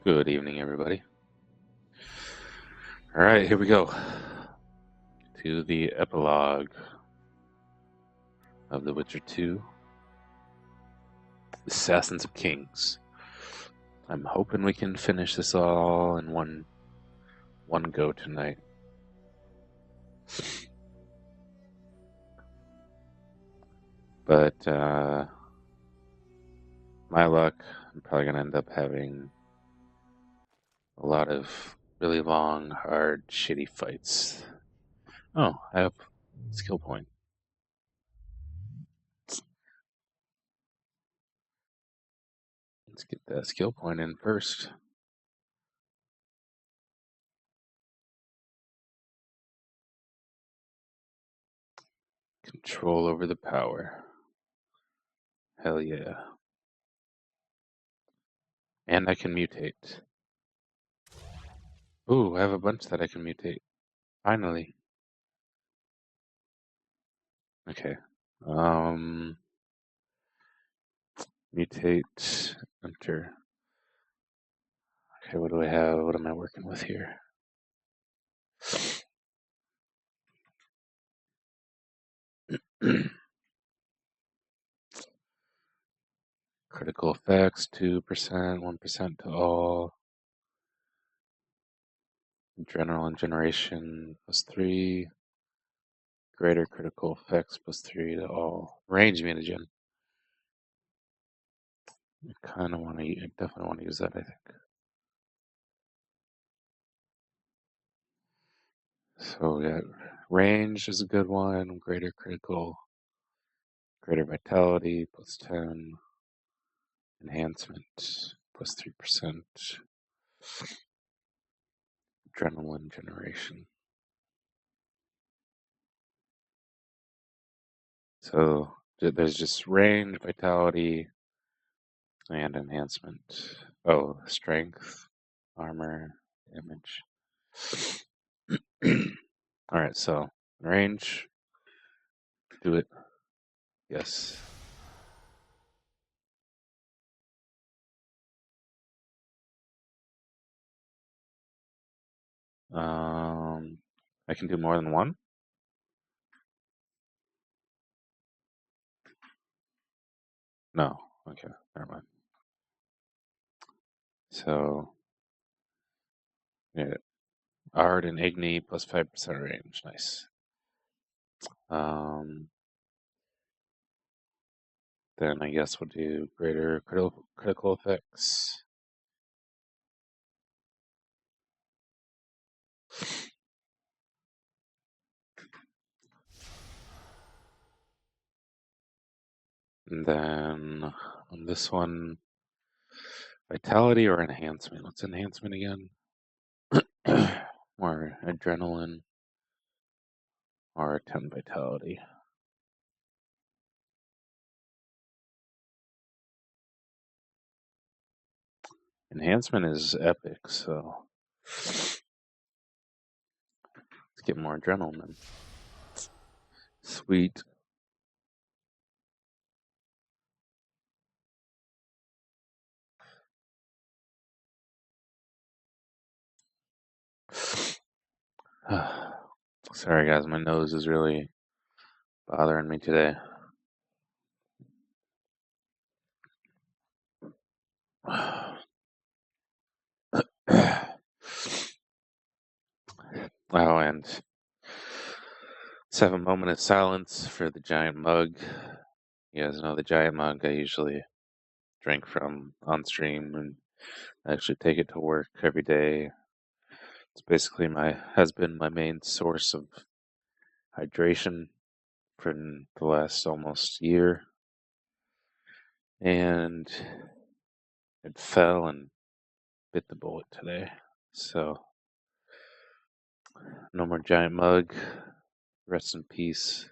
Good evening, everybody. All right, here we go to the epilogue of The Witcher 2, Assassins of Kings. I'm hoping we can finish this all in one go tonight. But my luck, I'm probably going to end up having a lot of really long, hard, shitty fights. Oh, I have a skill point. Let's get that skill point in first. Control over the power. Hell yeah. And I can mutate. Ooh, I have a bunch that I can mutate. Finally. Okay. Mutate, enter. Okay, what do I have? What am I working with here? Critical effects, 2%, 1% to all. Adrenaline generation, +3. Greater critical effects, +3 to all. Range mutagen. I definitely want to use that, I think. So yeah, range is a good one. Greater critical, greater vitality, +10. Enhancement, +3%. Adrenaline generation. So there's just range, vitality, and enhancement. Oh, strength, armor, damage. Alright, so range. Do it. Yes. I can do more than one? No. Okay, never mind. So, yeah. Ard and Igni plus 5% range. Nice. Then I guess we'll do greater critical effects. And then on this one, vitality or enhancement? What's enhancement again? Or adrenaline or 10 vitality. Enhancement is epic, so let's get more adrenaline. Sweet. Sorry guys, my nose is really bothering me today. Oh, and let's have a moment of silence for the giant mug. You guys know the giant mug I usually drink from on stream, and I actually take it to work every day. It's basically has been my main source of hydration for the last almost year. And it fell and bit the bullet today. So no more giant mug. Rest in peace.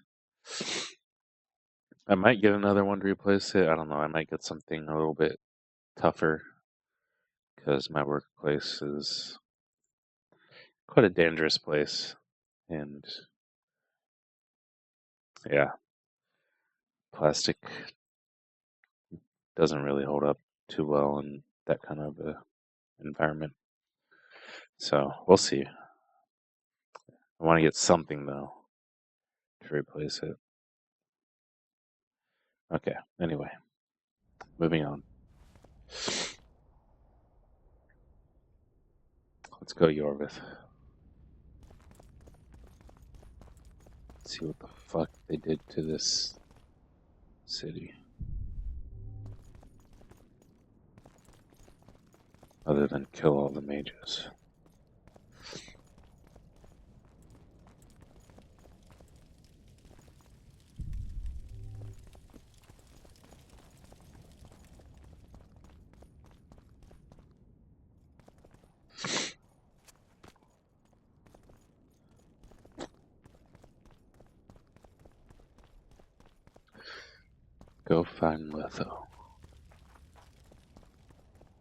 I might get another one to replace it. I don't know. I might get something a little bit tougher because my workplace is quite a dangerous place. And yeah, plastic doesn't really hold up too well in that kind of a environment. So we'll see. I want to get something though to replace it. Okay. Anyway, moving on. Let's go Yorvith. See what the fuck they did to this city. Other than kill all the mages. Go find Letho.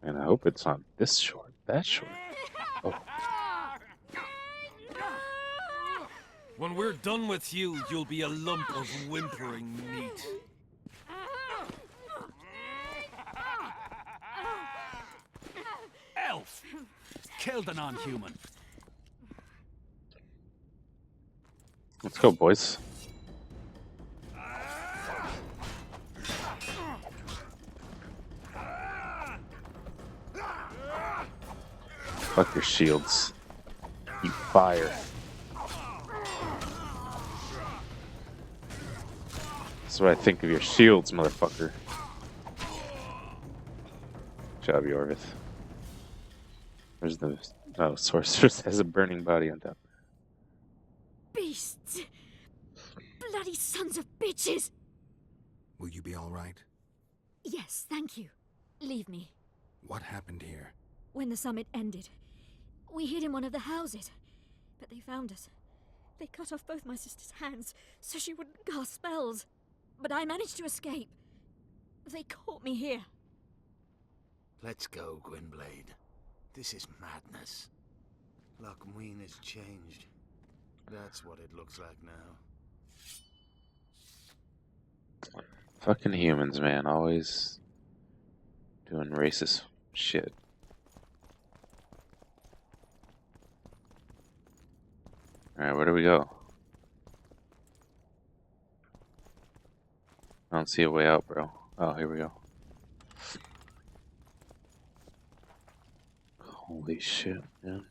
And I hope it's not this short, that short. Oh. When we're done with you, you'll be a lump of whimpering meat. Elf! Killed a non-human. Let's go, boys. Fuck your shields. You fire. That's what I think of your shields, motherfucker. Good job, Yorvith. Where's the... Oh, sorceress has a burning body on top. Beasts! Bloody sons of bitches! Will you be all right? Yes, thank you. Leave me. What happened here? When the summit ended, we hid in one of the houses, but they found us. They cut off both my sister's hands so she wouldn't cast spells. But I managed to escape. They caught me here. Let's go, Gwynblade. This is madness. Loch Muin has changed. That's what it looks like now. Fucking humans, man. Always doing racist shit. Alright, where do we go? I don't see a way out, bro. Oh, here we go. Holy shit, man.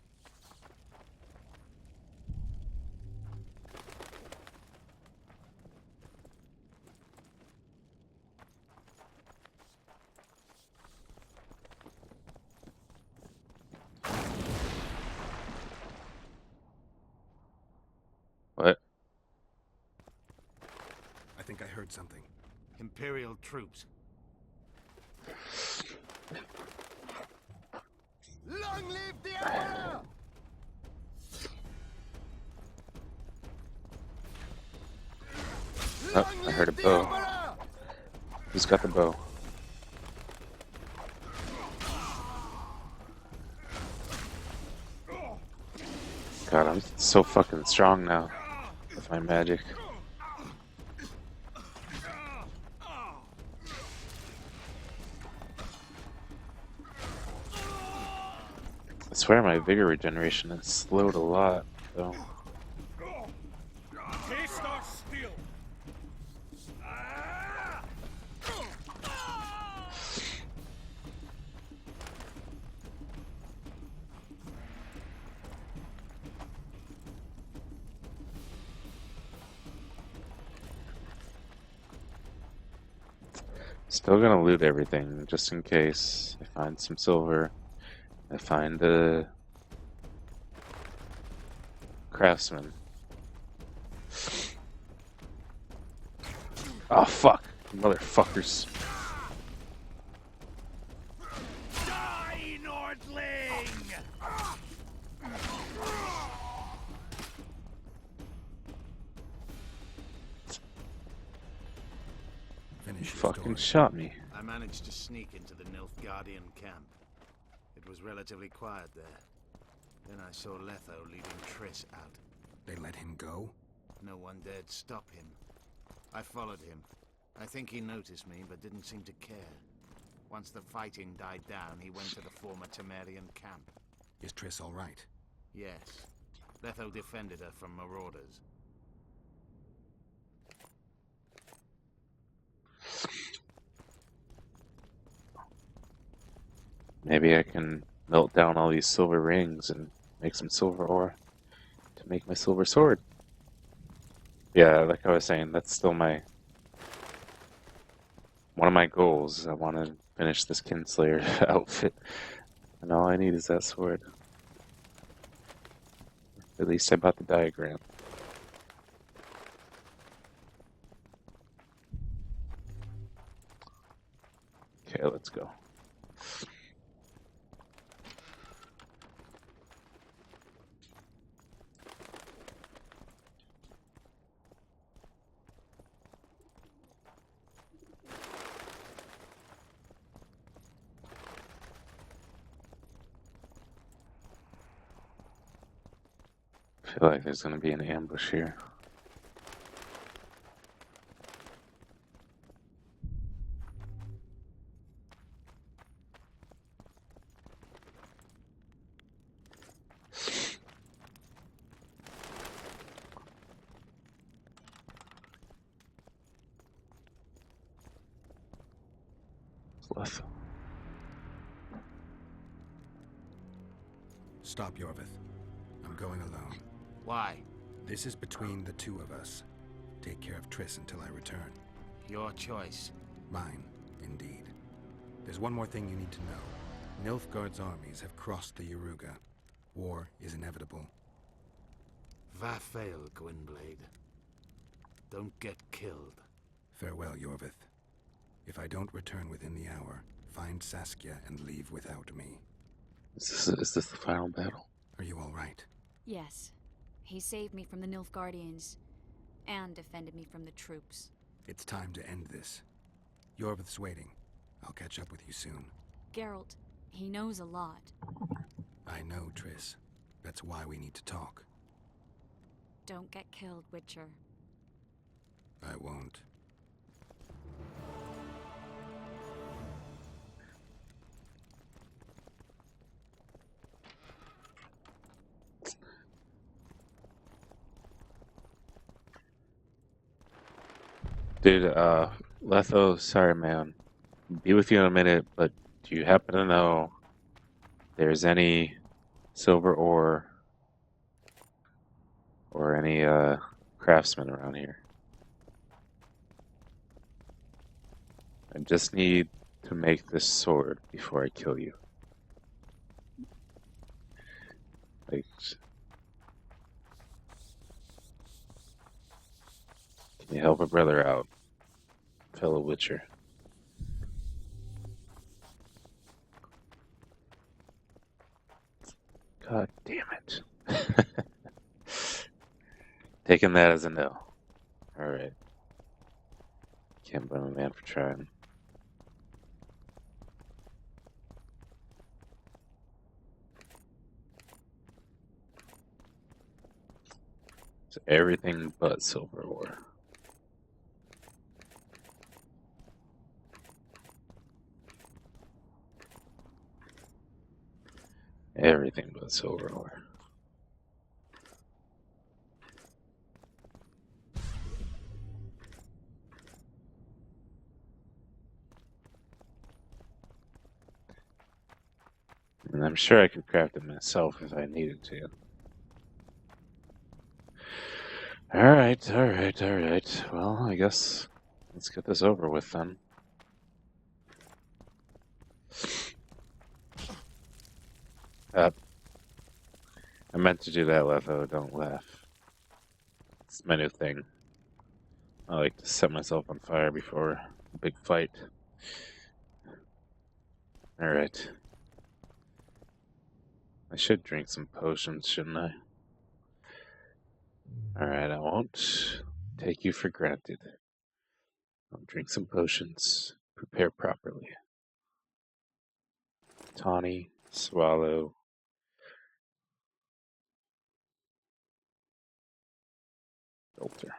What? I think I heard something. Imperial troops. Long live the Emperor! Oh, I heard a bow. Who's got the bow? God, I'm so fucking strong now with my magic. I swear my vigor regeneration has slowed a lot, though. Taste our steel. Still gonna loot everything, just in case I find some silver. I find a craftsman. Oh fuck, motherfuckers. Die, Nordling! Finish You your fucking story. shot me. I managed to sneak into the Nilfgaardian camp. It was relatively quiet there. Then I saw Letho leading Triss out. They let him go? No one dared stop him. I followed him. I think he noticed me, but didn't seem to care. Once the fighting died down, he went to the former Temerian camp. Is Triss all right? Yes. Letho defended her from marauders. Maybe I can melt down all these silver rings and make some silver ore to make my silver sword. Yeah, like I was saying, that's still one of my goals. I want to finish this Kinslayer outfit, and all I need is that sword. At least I bought the diagram. Okay, let's go. I feel like there's gonna be an ambush here. Letho. Stop, Yorvith. I'm going alone. Why? This is between the two of us. Take care of Triss until I return. Your choice. Mine, indeed. There's one more thing you need to know. Nilfgaard's armies have crossed the Yaruga. War is inevitable. Vafail, Gwynblade. Don't get killed. Farewell, Yorvith. If I don't return within the hour, find Saskia and leave without me. Is this the final battle? Are you all right? Yes. He saved me from the Nilfgaardians, and defended me from the troops. It's time to end this. Yorvith's waiting. I'll catch up with you soon. Geralt, he knows a lot. I know, Triss. That's why we need to talk. Don't get killed, Witcher. I won't. Dude, Letho, sorry man. Be with you in a minute, but do you happen to know there's any silver ore or any craftsmen around here? I just need to make this sword before I kill you. Like, can you help a brother out, fellow Witcher? God damn it. Taking that as a no. Alright. Can't blame a man for trying. It's everything but silver ore. Everything but silver ore. And I'm sure I could craft it myself if I needed to. Alright, alright, alright. Well, I guess let's get this over with then. I meant to do that, Letho. Don't laugh. It's my new thing. I like to set myself on fire before a big fight. Alright. I should drink some potions, shouldn't I? Alright, I won't take you for granted. I'll drink some potions. Prepare properly. Tawny, swallow. Filter.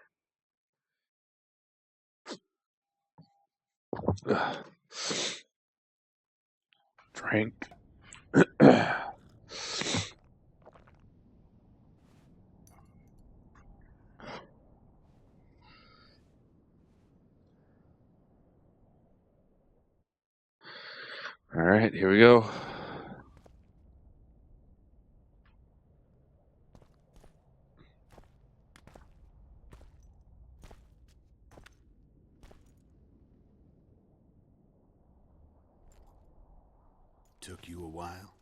Ugh. Drink. All right, here we go. Took you a while?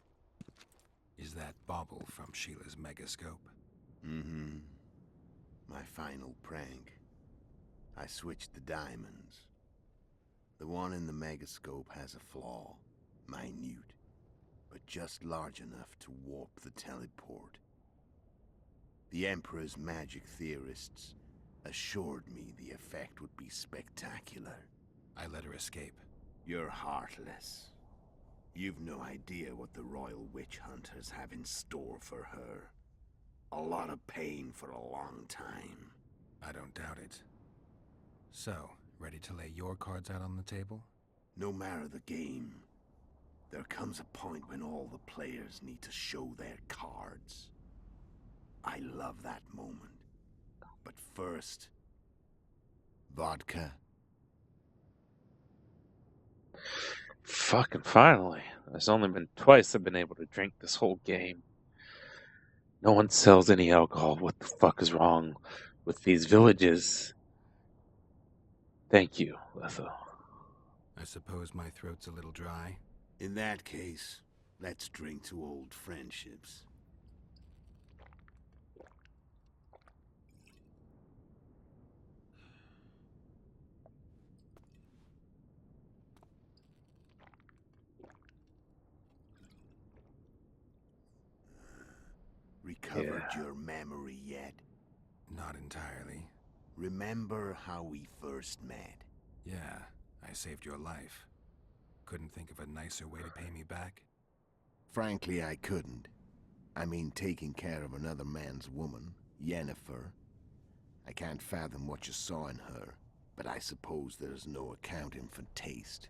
Is that bauble from Sheila's megascope? Mm-hmm. My final prank. I switched the diamonds. The one in the megascope has a flaw. Minute. But just large enough to warp the teleport. The Emperor's magic theorists assured me the effect would be spectacular. I let her escape. You're heartless. You've no idea what the Royal Witch Hunters have in store for her. A lot of pain for a long time. I don't doubt it. So, ready to lay your cards out on the table? No matter the game, there comes a point when all the players need to show their cards. I love that moment. But first, vodka. Fucking finally. There's only been twice I've been able to drink this whole game. No one sells any alcohol. What the fuck is wrong with these villages? Thank you, Letho. I suppose my throat's a little dry. In that case, let's drink to old friendships. Recovered your memory yet? Not entirely. Remember how we first met? Yeah, I saved your life. Couldn't think of a nicer way to pay me back? Frankly, I couldn't. I mean, taking care of another man's woman, Yennefer. I can't fathom what you saw in her, but I suppose there's no accounting for taste.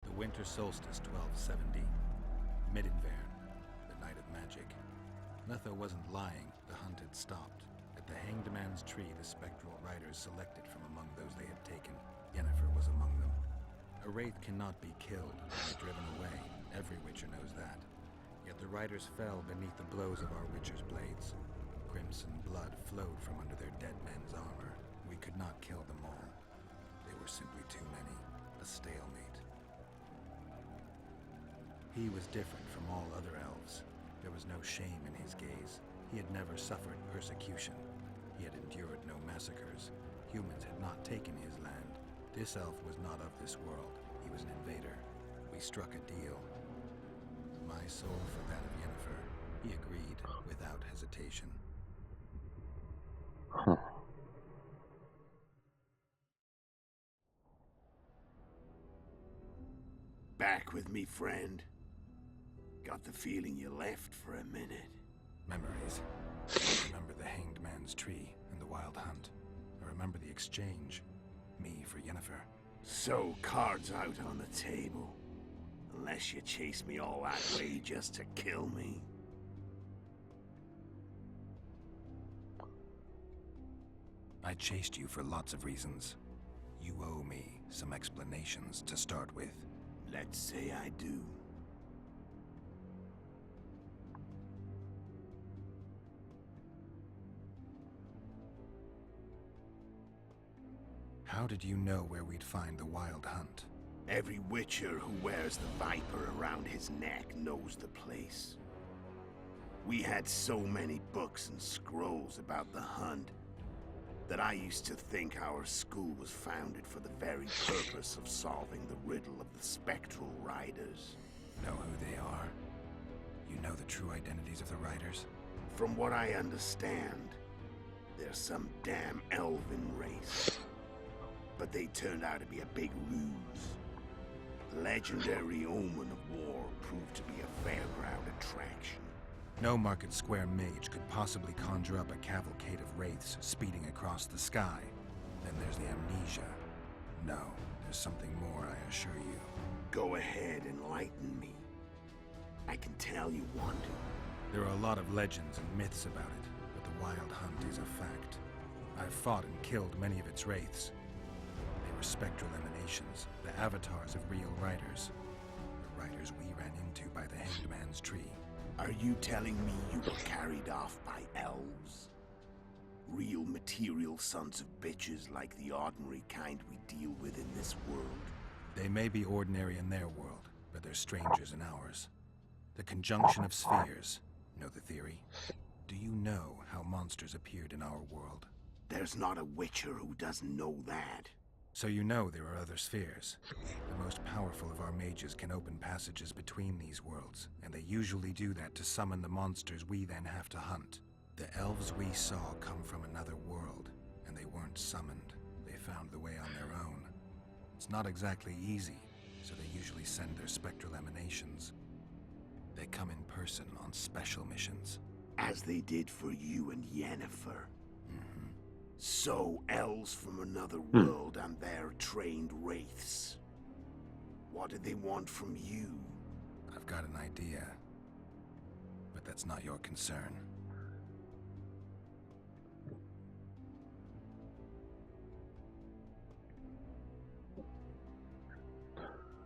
The winter solstice 1270. Midinvern, the night of magic. Letho wasn't lying, the hunt had stopped. At the Hanged Man's Tree, the spectral riders selected from among those they had taken. Yennefer was among them. A wraith cannot be killed, only driven away. Every witcher knows that. Yet the riders fell beneath the blows of our witcher's blades. Crimson blood flowed from under their dead men's armor. We could not kill them all. They were simply too many. A stalemate. He was different from all other elves. There was no shame in his gaze. He had never suffered persecution. He had endured no massacres. Humans had not taken his land. This elf was not of this world. He was an invader. We struck a deal. My soul for that of Yennefer. He agreed without hesitation. Huh. Back with me, friend. Got the feeling you left for a minute. Memories. I remember the Hanged Man's Tree and the Wild Hunt. I remember the exchange. Me for Yennefer. So, cards out on the table. Unless you chase me all that way just to kill me. I chased you for lots of reasons. You owe me some explanations to start with. Let's say I do. How did you know where we'd find the Wild Hunt? Every witcher who wears the viper around his neck knows the place. We had so many books and scrolls about the hunt that I used to think our school was founded for the very purpose of solving the riddle of the spectral riders. Know who they are? You know the true identities of the riders? From what I understand, they're some damn elven race. But they turned out to be a big ruse. The legendary Omen of War proved to be a fairground attraction. No Market Square mage could possibly conjure up a cavalcade of wraiths speeding across the sky. Then there's the amnesia. No, there's something more I assure you. Go ahead, enlighten me. I can tell you want to. There are a lot of legends and myths about it, but the Wild Hunt is a fact. I've fought and killed many of its wraiths. They were spectral emanations, the avatars of real riders. The riders we ran into by the Hanged Man's Tree. Are you telling me you were carried off by elves? Real material sons of bitches like the ordinary kind we deal with in this world? They may be ordinary in their world, but they're strangers in ours. The conjunction of spheres. Know the theory? Do you know how monsters appeared in our world? There's not a witcher who doesn't know that. So you know there are other spheres. The most powerful of our mages can open passages between these worlds, and they usually do that to summon the monsters we then have to hunt. The elves we saw come from another world, and they weren't summoned. They found the way on their own. It's not exactly easy, so they usually send their spectral emanations. They come in person on special missions. As they did for you and Yennefer. So, elves from another world and their trained wraiths. What did they want from you? I've got an idea, but that's not your concern.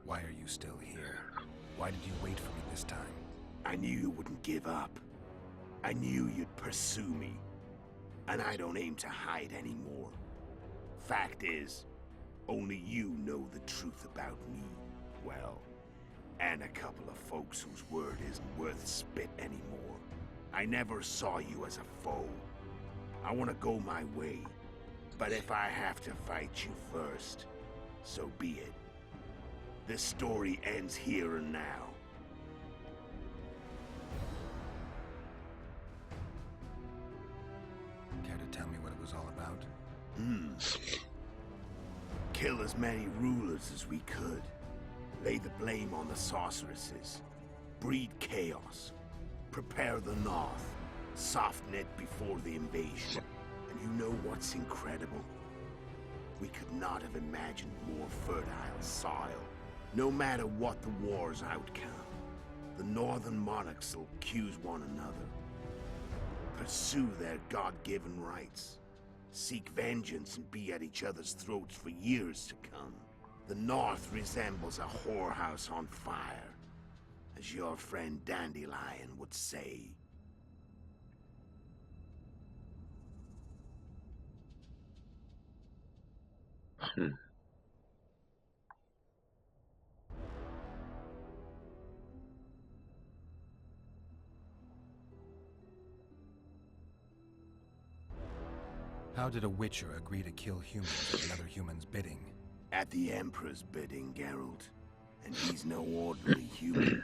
Why are you still here? Why did you wait for me this time? I knew you wouldn't give up. I knew you'd pursue me. And I don't aim to hide anymore. Fact is, only you know the truth about me. Well, and a couple of folks whose word isn't worth spit anymore. I never saw you as a foe. I want to go my way. But if I have to fight you first, so be it. This story ends here and now. Care to tell me what it was all about? Kill as many rulers as we could. Lay the blame on the sorceresses. Breed chaos. Prepare the North. Soften it before the invasion. And you know what's incredible? We could not have imagined more fertile soil. No matter what the war's outcome, the Northern monarchs will accuse one another. Pursue their God-given rights. Seek vengeance and be at each other's throats for years to come. The North resembles a whorehouse on fire, as your friend Dandelion would say. How did a Witcher agree to kill humans at another human's bidding? At the Emperor's bidding, Geralt. And he's no ordinary human.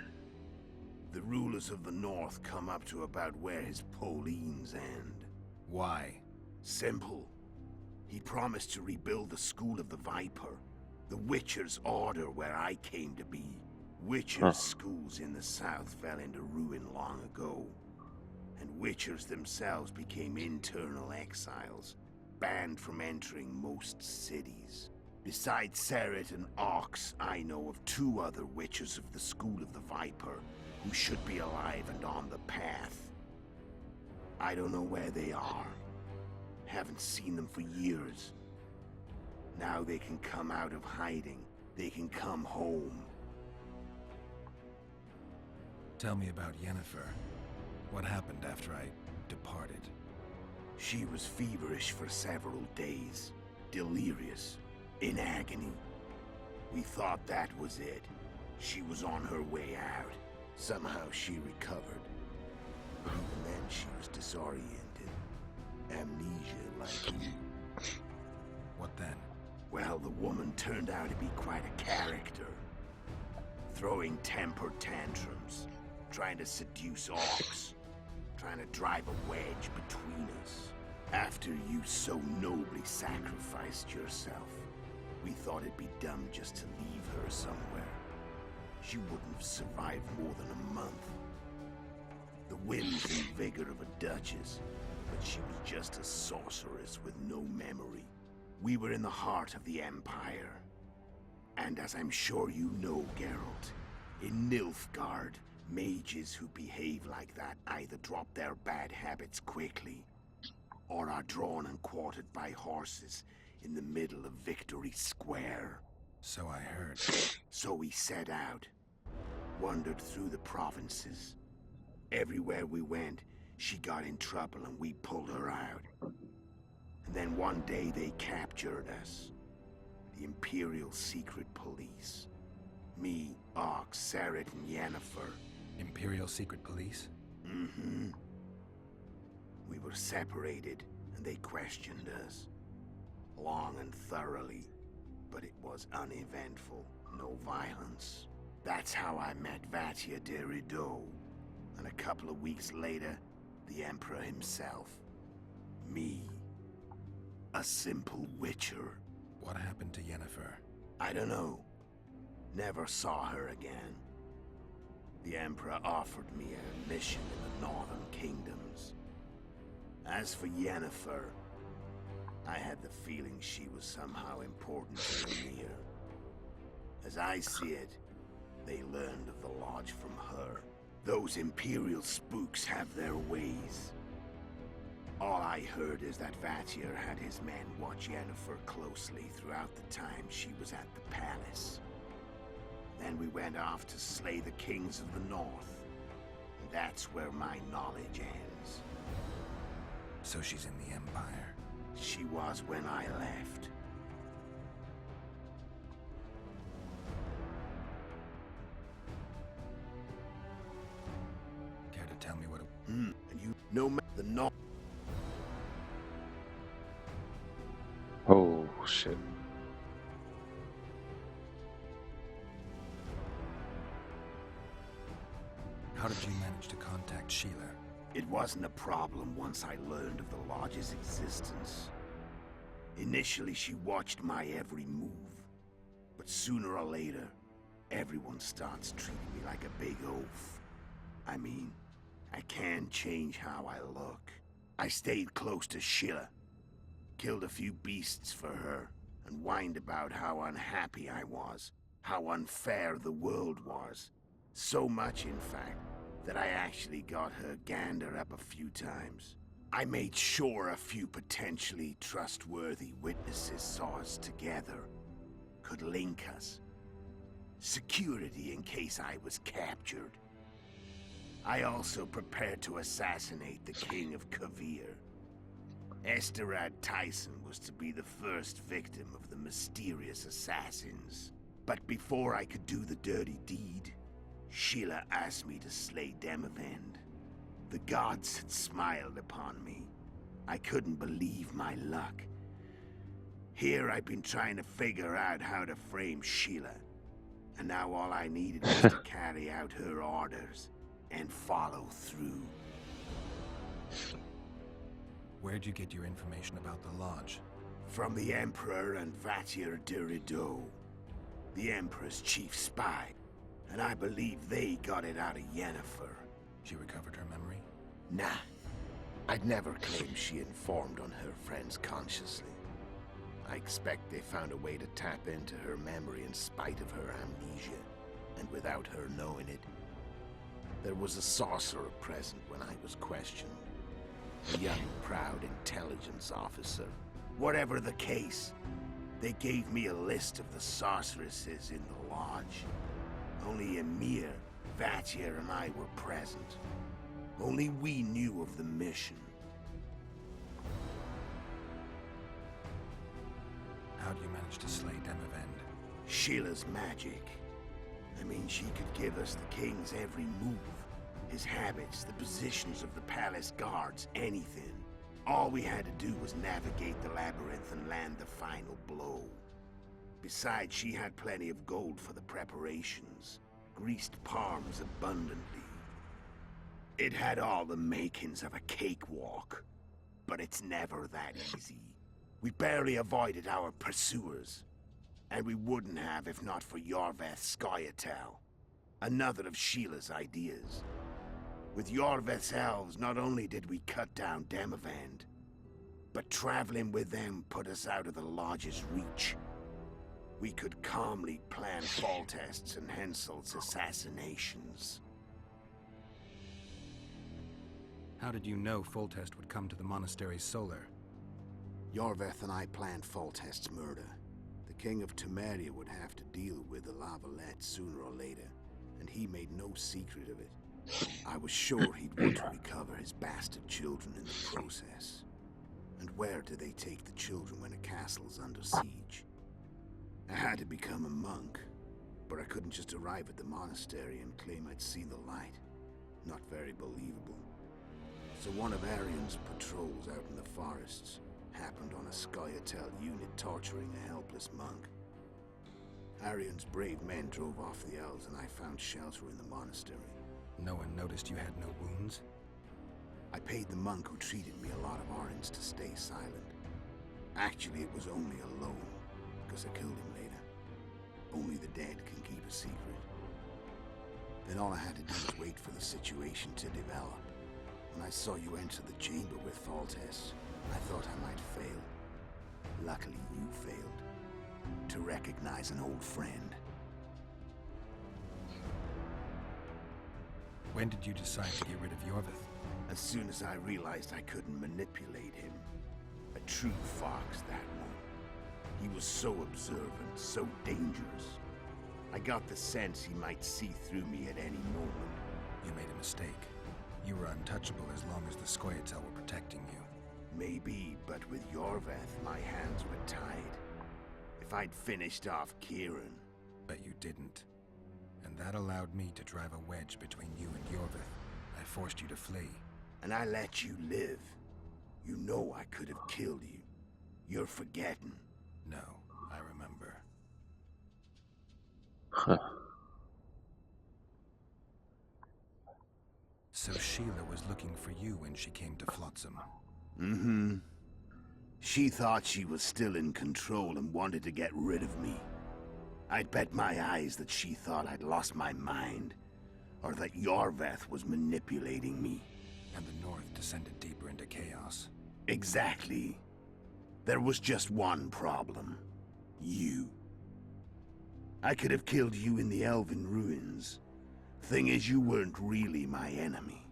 The rulers of the North come up to about where his Pauline's end. Why? Simple. He promised to rebuild the School of the Viper. The Witcher's order where I came to be. Witcher's schools in the South fell into ruin long ago. And Witchers themselves became internal exiles, banned from entering most cities. Besides Seret and Ox, I know of 2 other Witchers of the School of the Viper who should be alive and on the path. I don't know where they are. Haven't seen them for years. Now they can come out of hiding. They can come home. Tell me about Yennefer. What happened after I departed? She was feverish for several days. Delirious. In agony. We thought that was it. She was on her way out. Somehow she recovered. But even then she was disoriented. Amnesia like you. What then? Well, the woman turned out to be quite a character. Throwing temper tantrums. Trying to seduce Orcs. Trying to drive a wedge between us. After you so nobly sacrificed yourself, we thought it'd be dumb just to leave her somewhere. She wouldn't have survived more than a month. The whims and vigor of a duchess, but she was just a sorceress with no memory. We were in the heart of the Empire. And as I'm sure you know, Geralt, in Nilfgaard, mages who behave like that either drop their bad habits quickly, or are drawn and quartered by horses in the middle of Victory Square. So I heard. So we set out, wandered through the provinces. Everywhere we went, she got in trouble and we pulled her out. And then one day they captured us. The Imperial Secret Police. Me, Ox, Sarah, and Yennefer. Imperial Secret Police? Mm-hmm. We were separated, and they questioned us. Long and thoroughly, but it was uneventful. No violence. That's how I met Vatia de Rideau. And a couple of weeks later, the Emperor himself. Me. A simple witcher. What happened to Yennefer? I don't know. Never saw her again. The Emperor offered me a mission in the Northern Kingdoms. As for Yennefer, I had the feeling she was somehow important to Ymir. As I see it, they learned of the Lodge from her. Those Imperial spooks have their ways. All I heard is that Vatir had his men watch Yennefer closely throughout the time she was at the palace. Then we went off to slay the kings of the north. And that's where my knowledge ends. So she's in the Empire? She was when I left. Care to tell me what And you know the north. Oh, shit. How did you manage to contact Sheila? It wasn't a problem once I learned of the Lodge's existence. Initially, she watched my every move. But sooner or later, everyone starts treating me like a big oaf. I mean, I can't change how I look. I stayed close to Sheila. Killed a few beasts for her, and whined about how unhappy I was, how unfair the world was. So much, in fact, that I actually got her gander up a few times. I made sure a few potentially trustworthy witnesses saw us together, could link us. Security in case I was captured. I also prepared to assassinate the King of Kavir. Esterad Tyson was to be the first victim of the mysterious assassins. But before I could do the dirty deed, Sheila asked me to slay Demavend. The gods had smiled upon me. I couldn't believe my luck. Here I've been trying to figure out how to frame Sheila. And now all I needed was to carry out her orders and follow through. Where'd you get your information about the Lodge? From the Emperor and Vatir de Rideau, the Emperor's chief spy. And I believe they got it out of Yennefer. She recovered her memory? Nah. I'd never claim she informed on her friends consciously. I expect they found a way to tap into her memory in spite of her amnesia, and without her knowing it. There was a sorcerer present when I was questioned. A young, proud intelligence officer. Whatever the case, they gave me a list of the sorceresses in the Lodge. Only Ymir, Vatir, and I were present. Only we knew of the mission. How'd you manage to slay Demavend? Sheila's magic. I mean, she could give us the king's every move. His habits, the positions of the palace guards, anything. All we had to do was navigate the labyrinth and land the final blow. Besides, she had plenty of gold for the preparations. Greased palms abundantly. It had all the makings of a cakewalk. But it's never that easy. We barely avoided our pursuers. And we wouldn't have if not for Yorveth Scoia'tael. Another of Sheila's ideas. With Yorveth's elves, not only did we cut down Demavend, but traveling with them put us out of the Lodge's reach. we could calmly plan Foltest's and Henselt's assassinations. How did you know Foltest would come to the monastery's solar? Yorveth and I planned Foltest's murder. The King of Temeria would have to deal with the La Valette sooner or later, and he made no secret of it. I was sure he'd want to recover his bastard children in the process. And where do they take the children when a castle's under siege? I had to become a monk, but I couldn't just arrive at the monastery and claim I'd seen the light. Not very believable. So one of Arian's patrols out in the forests happened on a Scoia'tael unit torturing a helpless monk. Arian's brave men drove off the elves and I found shelter in the monastery. No one noticed you had no wounds? I paid the monk who treated me a lot of orange to stay silent. Actually, it was only a loan, because I killed him later. Only the dead can keep a secret. Then all I had to do was wait for the situation to develop. When I saw you enter the chamber with Foltest, I thought I might fail. Luckily, you failed. To recognize an old friend. When did you decide to get rid of Yorveth? As soon as I realized I couldn't manipulate him. A true fox, that one. He was so observant, so dangerous. I got the sense he might see through me at any moment. You made a mistake. You were untouchable as long as the Scoia'tael were protecting you. Maybe, but with Yorveth, my hands were tied. If I'd finished off Kieran... But you didn't. And that allowed me to drive a wedge between you and Yorveth. I forced you to flee. And I let you live. You know I could have killed you. You're forgetting. No, I remember. Huh. So Sheila was looking for you when she came to Flotsam. Mm-hmm. She thought she was still in control and wanted to get rid of me. I'd bet my eyes that she thought I'd lost my mind, or that Yorveth was manipulating me. And the North descended deeper into chaos. Exactly. There was just one problem. You. I could have killed you in the Elven ruins. Thing is, you weren't really my enemy.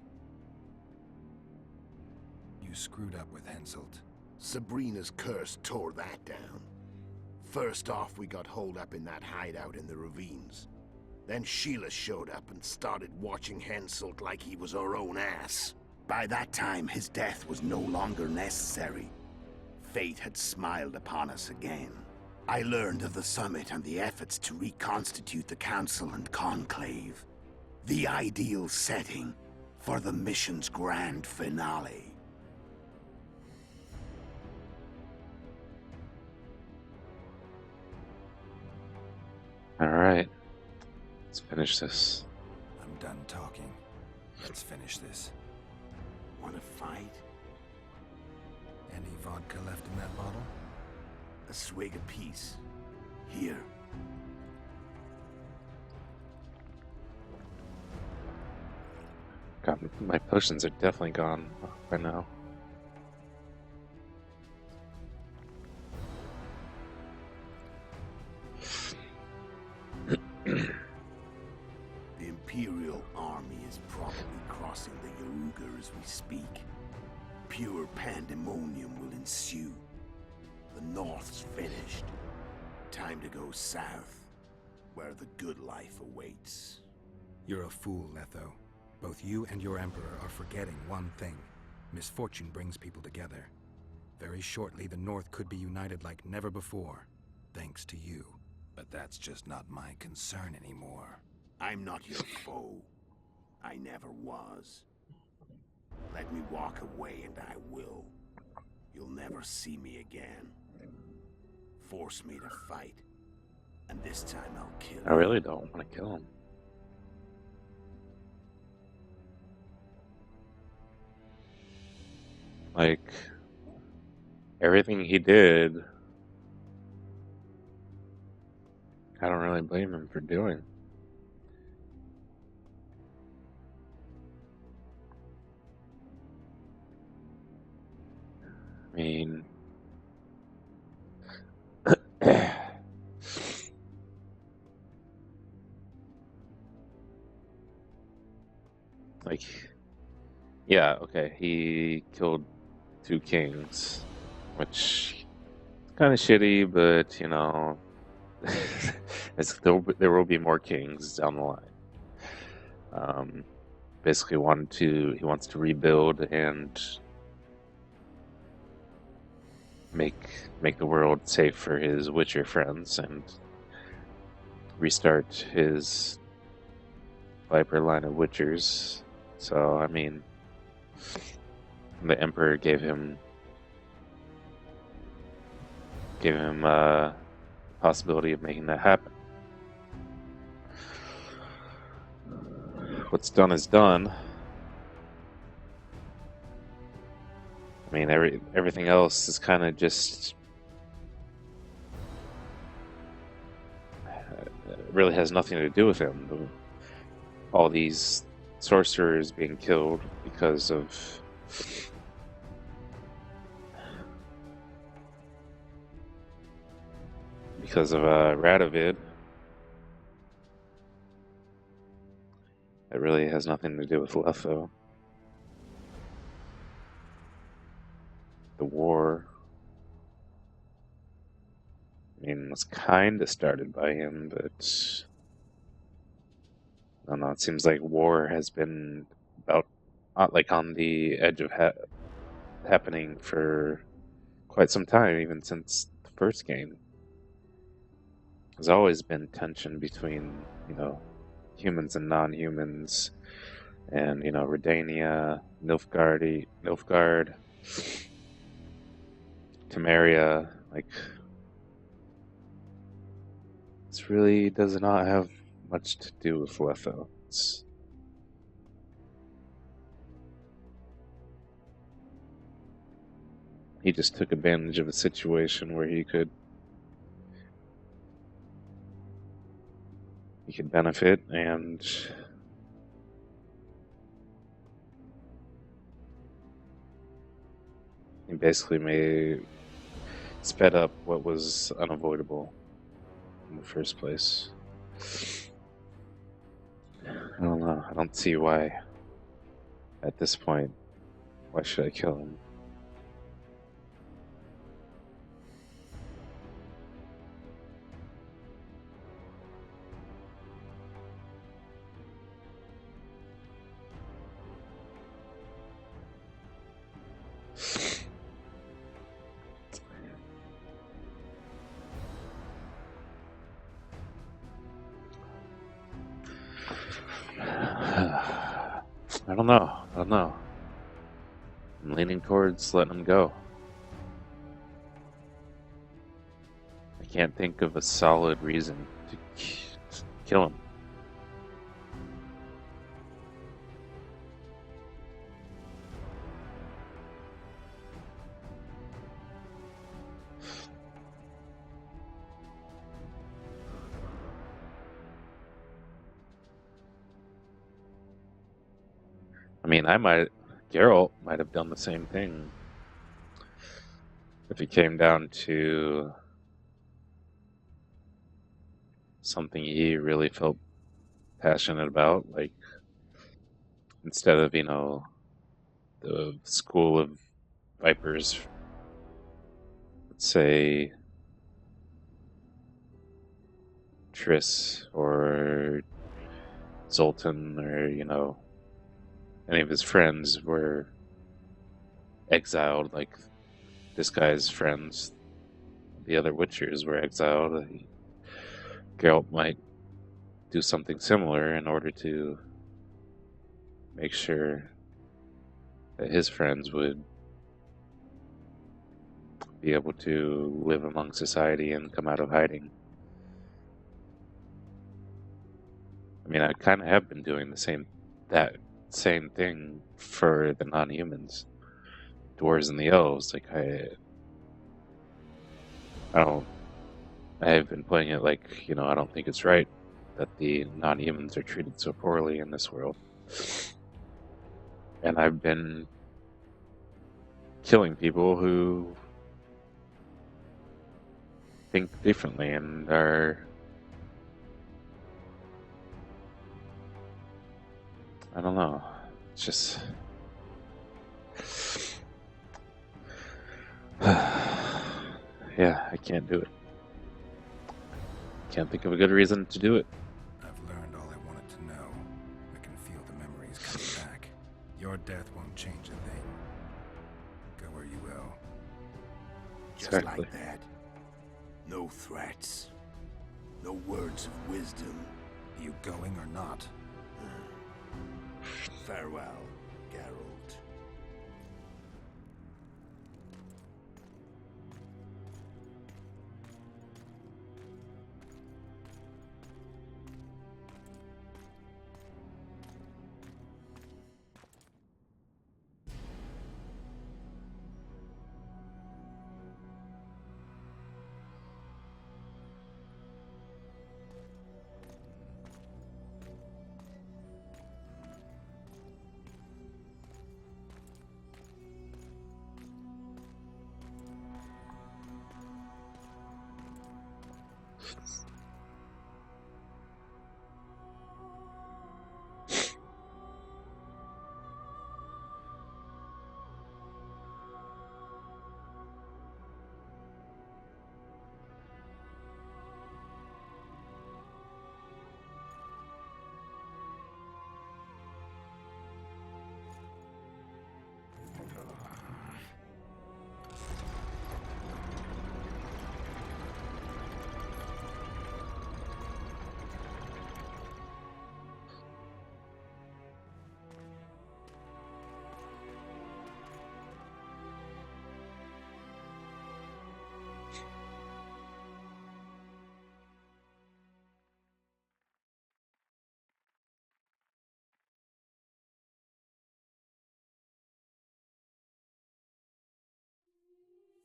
You screwed up with Henselt. Sabrina's curse tore that down. First off, we got holed up in that hideout in the ravines. Then Sheila showed up and started watching Henselt like he was her own ass. By that time, his death was no longer necessary. Fate had smiled upon us again. I learned of the summit and the efforts to reconstitute the Council and Conclave. The ideal setting for the mission's grand finale. Alright. Let's finish this. I'm done talking. Let's finish this. Wanna fight? Any vodka left in that bottle? A swig apiece. Here. God, my potions are definitely gone by now. The Imperial army is probably crossing the Yaruga as we speak. Pure pandemonium will ensue. The North's finished. Time to go south, where the good life awaits. You're a fool, Letho. Both you and your Emperor are forgetting one thing. Misfortune brings people together. Very shortly, the North could be united like never before, thanks to you. But that's just not my concern anymore. I'm not your foe. I never was. Let me walk away and I will. You'll never see me again. Force me to fight. And this time I'll kill I you. really don't want to kill him. Like, everything he did, I don't really blame him for doing. I mean, like, yeah, okay, he killed 2 kings, which is kind of shitty, but you know, there will be more kings down the line. Basically, he wants to rebuild and make the world safe for his Witcher friends and restart his Viper line of Witchers. So, I mean, the Emperor gave him possibility of making that happen. What's done is done. I mean, everything else is kind of just really has nothing to do with him. All these sorcerers being killed because of Radovid. It really has nothing to do with Letho. The war, I mean, was kind of started by him, but I don't know. It seems like war has been about like on the edge of happening for quite some time, even since the first game. There's always been tension between, you know, humans and non-humans, and you know, Redania, Nilfgaard, Temeria. Like, this really does not have much to do with Letho. He just took advantage of a situation where he could benefit, and he basically sped up what was unavoidable in the first place. I don't know. I don't see why, at this point, why should I kill him? I don't know. I'm leaning towards letting him go. I can't think of a solid reason to kill him. I mean, Geralt might have done the same thing if it came down to something he really felt passionate about, like, instead of, you know, the school of Vipers, let's say Triss or Zoltan, or, you know, any of his friends were exiled, like this guy's friends, the other Witchers, were exiled. Geralt might do something similar in order to make sure that his friends would be able to live among society and come out of hiding. I mean, I kind of have been doing that same thing for the non-humans, dwarves and the elves. Like, I've been playing it like, you know, I don't think it's right that the non-humans are treated so poorly in this world. And I've been killing people who think differently and are, I don't know. It's just... yeah, I can't do it. Can't think of a good reason to do it. I've learned all I wanted to know. I can feel the memories coming back. Your death won't change a thing. Go where you will. Just Exactly. like that. No threats. No words of wisdom. You going or not? Farewell, Geralt.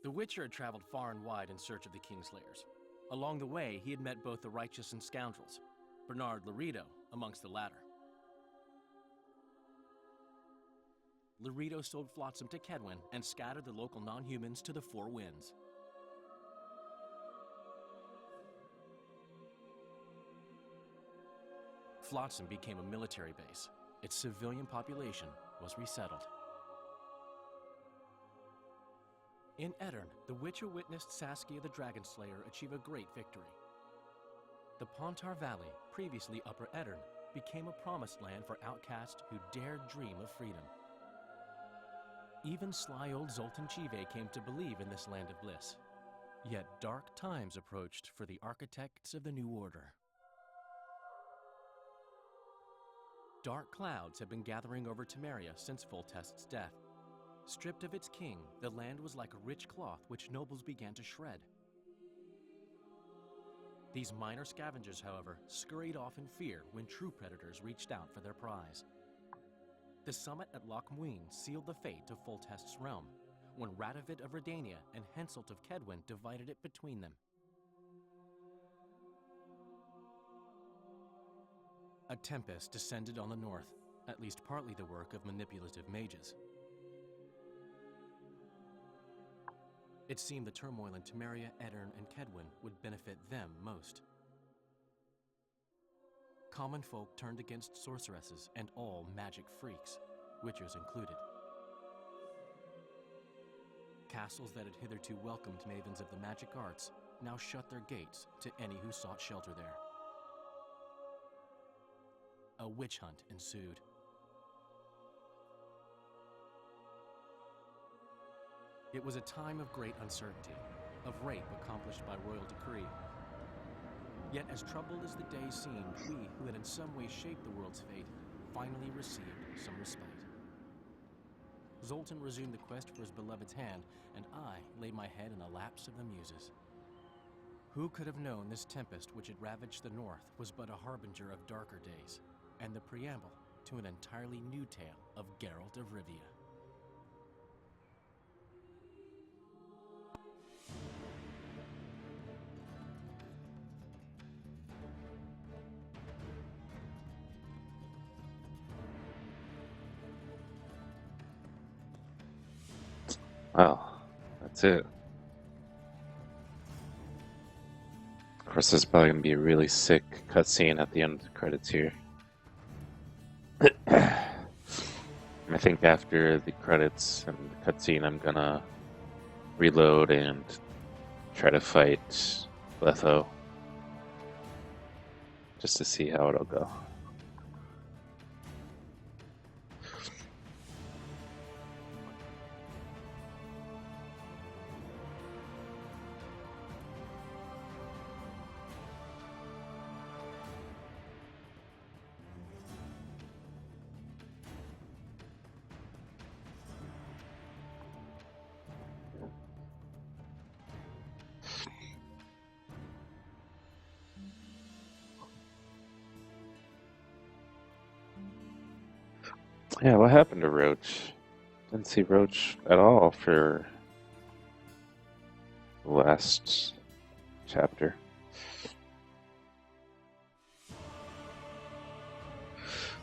The Witcher had traveled far and wide in search of the Kingslayers. Along the way, he had met both the righteous and scoundrels, Bernard Laredo amongst the latter. Laredo sold Flotsam to Kedwin and scattered the local non-humans to the four winds. Flotsam became a military base. Its civilian population was resettled. In Aedirn, the Witcher witnessed Saskia the Dragonslayer achieve a great victory. The Pontar Valley, previously Upper Aedirn, became a promised land for outcasts who dared dream of freedom. Even sly old Zoltan Chive came to believe in this land of bliss. Yet dark times approached for the architects of the New Order. Dark clouds had been gathering over Temeria since Foltest's death. Stripped of its king, the land was like a rich cloth which nobles began to shred. These minor scavengers, however, scurried off in fear when true predators reached out for their prize. The summit at Loch Muin sealed the fate of Foltest's realm, when Radovid of Redania and Henselt of Kedwin divided it between them. A tempest descended on the north, at least partly the work of manipulative mages. It seemed the turmoil in Temeria, Aedirn, and Kedwin would benefit them most. Common folk turned against sorceresses and all magic freaks, witchers included. Castles that had hitherto welcomed mavens of the magic arts now shut their gates to any who sought shelter there. A witch hunt ensued. It was a time of great uncertainty, of rape accomplished by royal decree. Yet as troubled as the days seemed, we, who had in some way shaped the world's fate, finally received some respite. Zoltan resumed the quest for his beloved's hand, and I laid my head in the laps of the muses. Who could have known this tempest which had ravaged the north was but a harbinger of darker days, and the preamble to an entirely new tale of Geralt of Rivia. Well, that's it. Of course, there's probably going to be a really sick cutscene at the end of the credits here. I think after the credits and the cutscene, I'm gonna reload and try to fight Letho. Just to see how it'll go. Yeah, what happened to Roach? Didn't see Roach at all for the last chapter.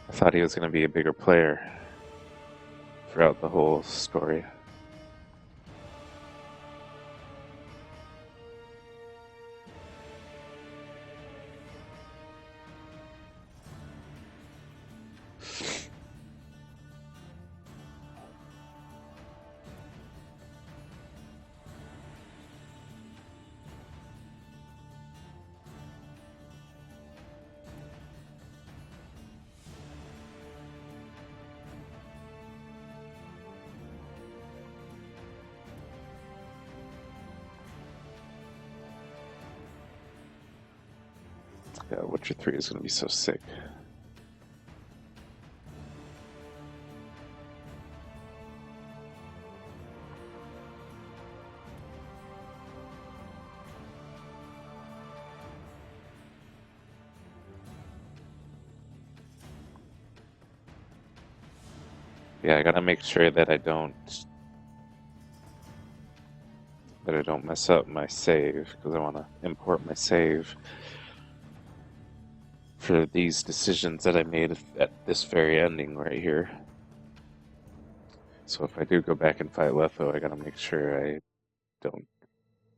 I thought he was going to be a bigger player throughout the whole story. Yeah, Witcher 3 is going to be so sick. Yeah, I gotta make sure that I don't mess up my save, because I want to import my save for these decisions that I made at this very ending right here. So if I do go back and fight Letho, I gotta make sure I don't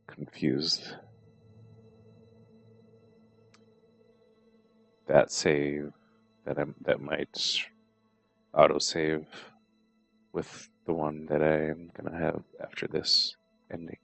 confuse that save that might autosave with the one that I am gonna have after this ending.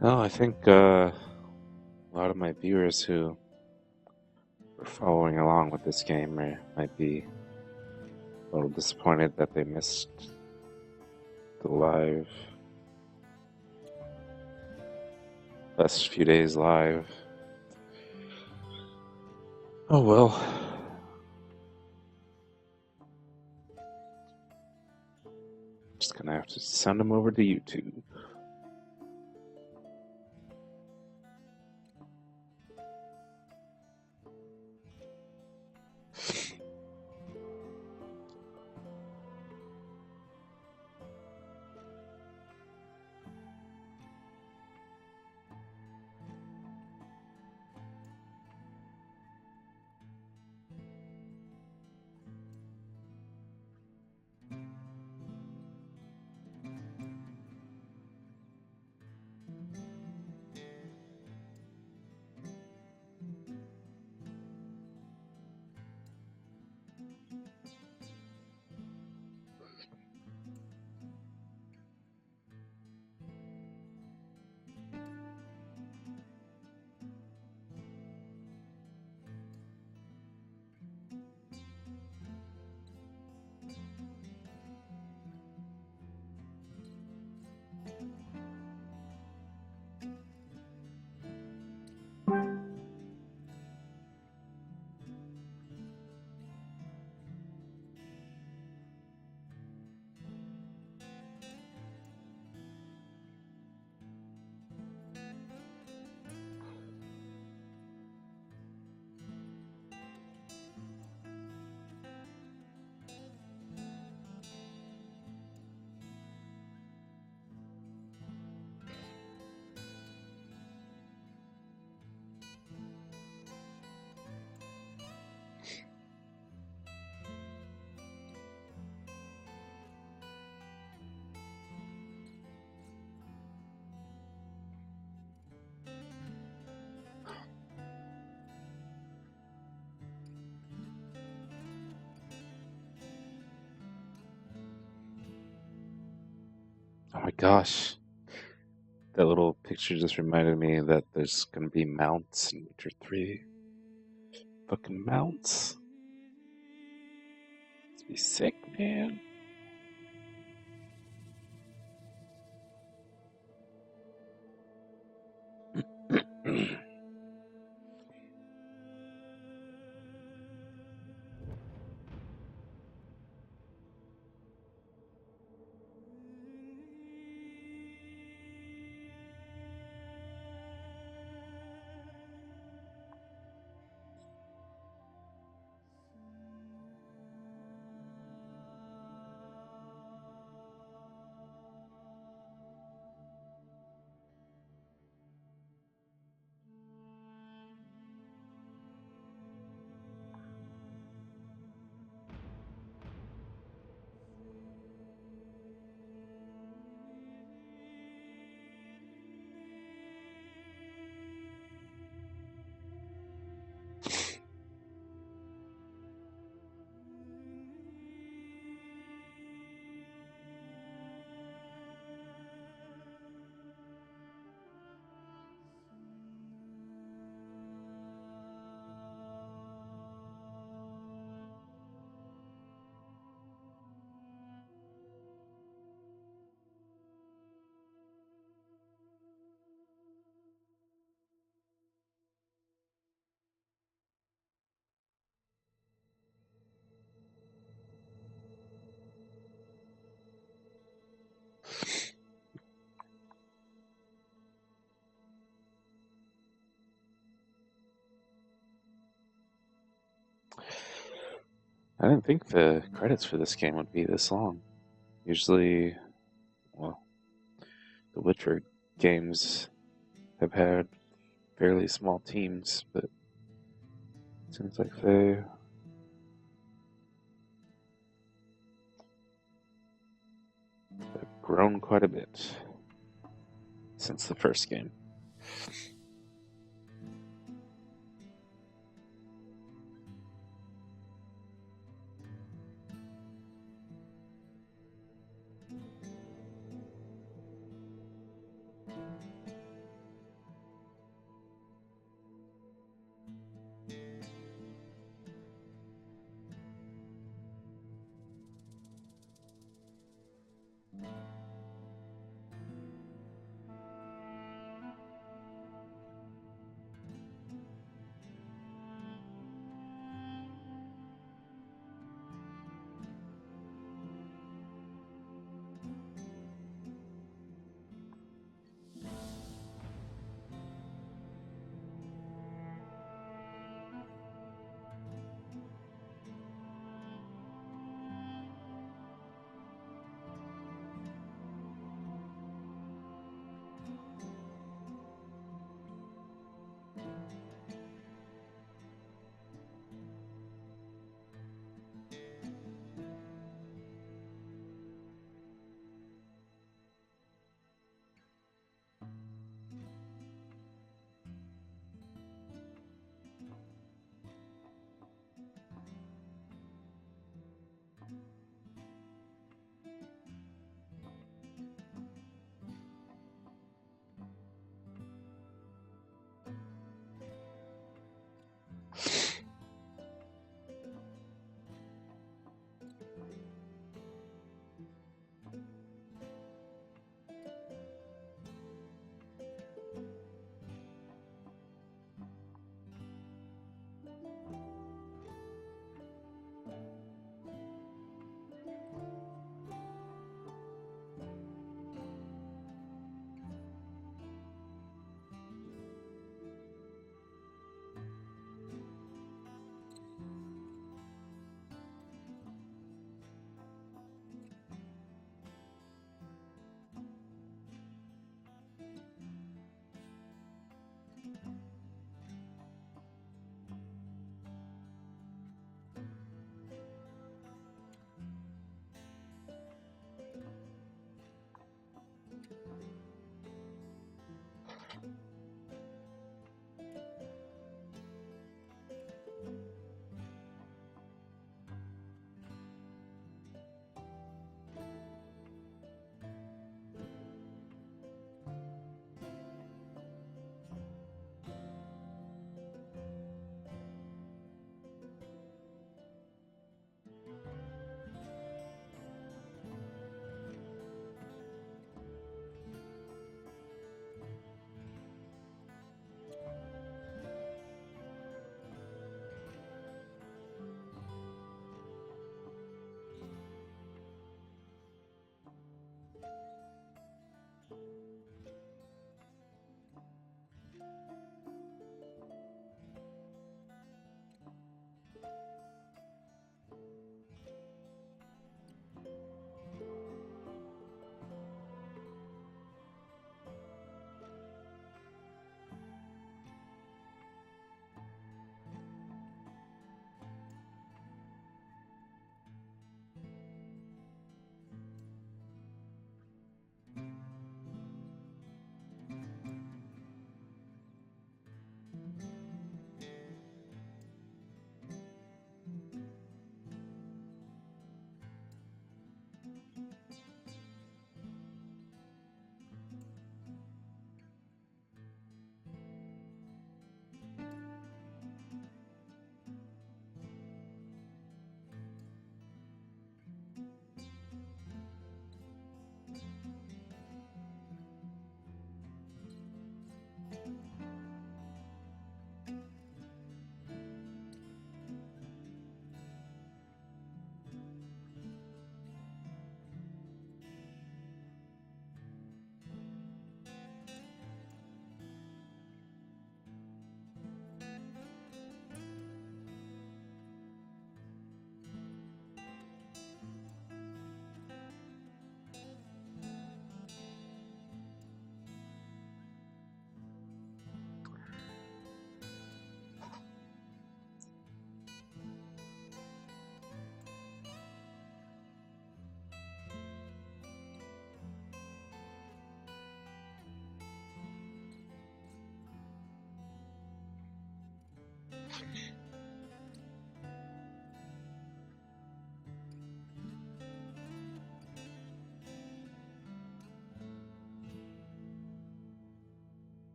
No, I think a lot of my viewers who were following along with this game might be a little disappointed that they missed the last few days live. Oh well. Just gonna have to send them over to YouTube. Oh my gosh. That little picture just reminded me that there's gonna be mounts in Witcher 3. Fucking mounts. It's be sick, man. I didn't think the credits for this game would be this long. Usually, well, the Witcher games have had fairly small teams, but it seems like they've grown quite a bit since the first game.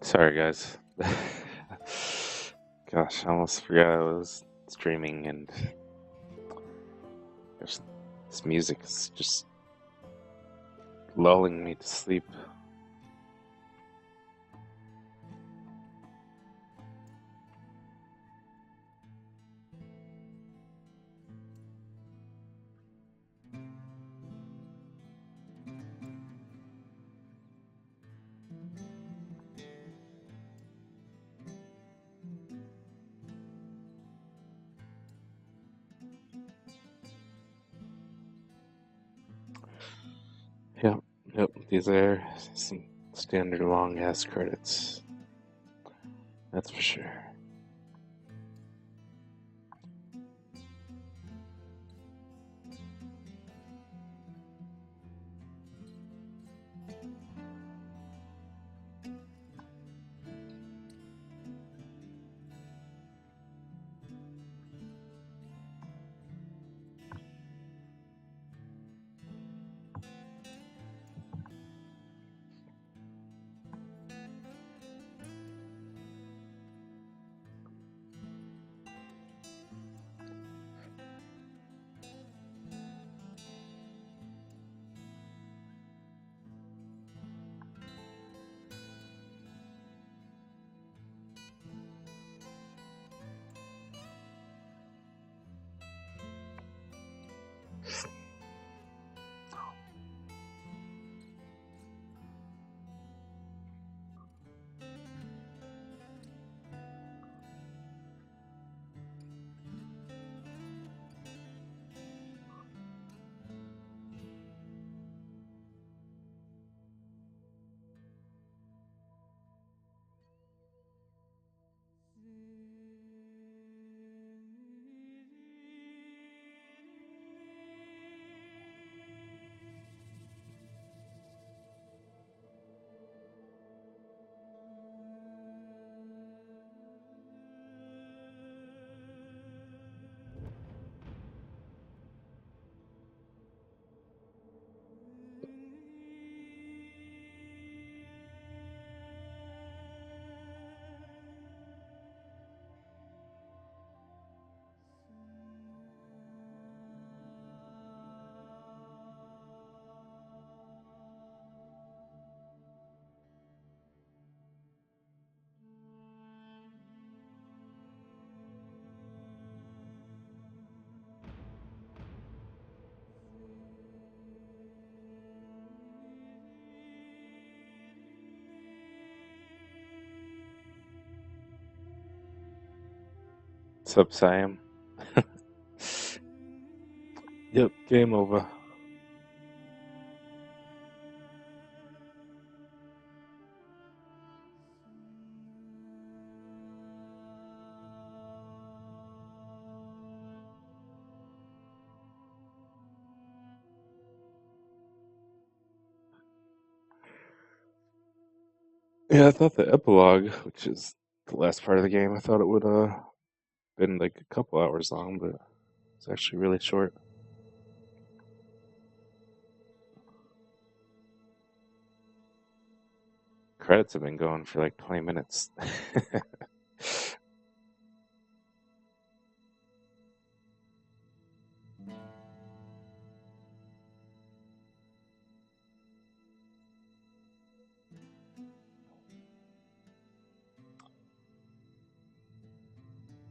Sorry, guys. Gosh, I almost forgot I was streaming, and this music is just lulling me to sleep. Yep, yep, these are some standard long ass credits. That's for sure. What's up, Siam? Yep, game over. Yeah, I thought the epilogue, which is the last part of the game, I thought it would been like a couple hours long, but it's actually really short. Credits have been going for like 20 minutes.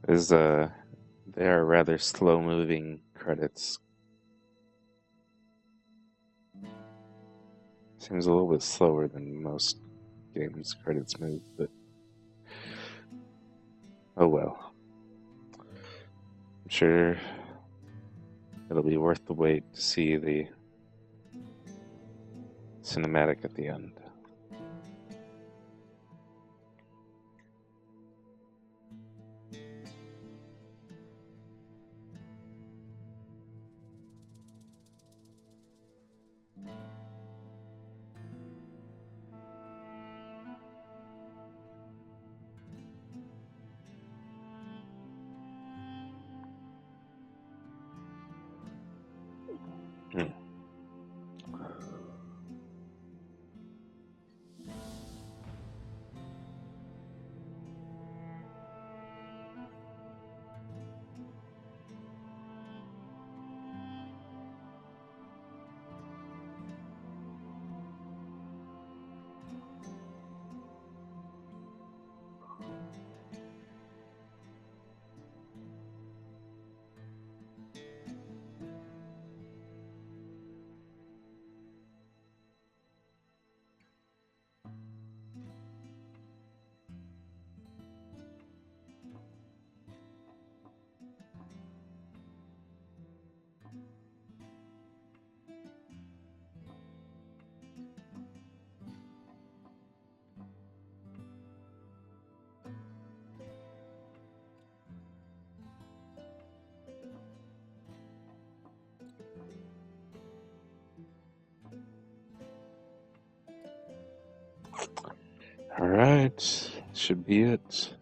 Is they are rather slow moving credits. Seems a little bit slower than most games credits move, but oh well. I'm sure it'll be worth the wait to see the cinematic at the end. Hmm. Alright, should be it.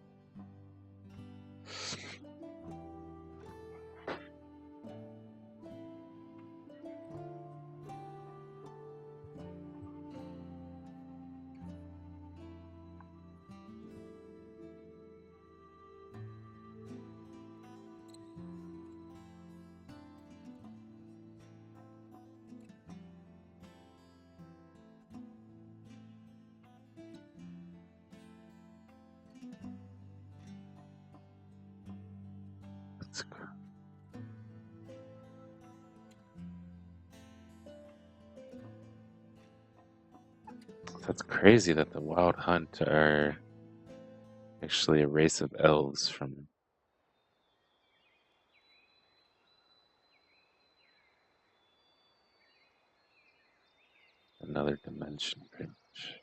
That's crazy that the Wild Hunt are actually a race of elves from another dimension, pretty much.